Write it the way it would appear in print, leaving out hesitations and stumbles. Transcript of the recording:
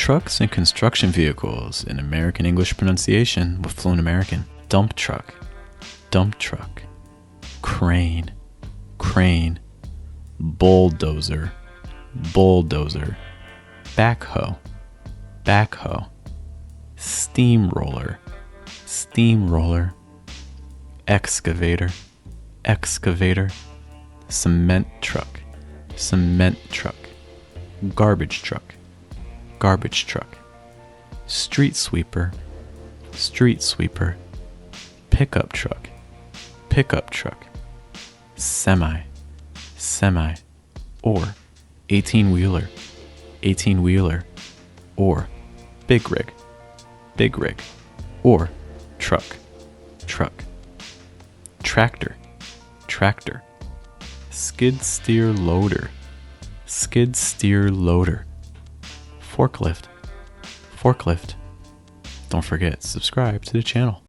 Trucks and construction vehicles in American English pronunciation with Fluent American. Dump truck, dump truck. Crane, crane. Bulldozer, bulldozer. Backhoe, backhoe. Steamroller, steamroller. Excavator, excavator. Cement truck, cement truck. Garbage truck, garbage truck. Street sweeper, street sweeper. Pickup truck, pickup truck. Semi, semi. Or 18-wheeler, 18-wheeler. Or big rig, big rig. Or truck, truck. Tractor, tractor. Skid steer loader, skid steer loader. Forklift, forklift. Don't forget, subscribe to the channel.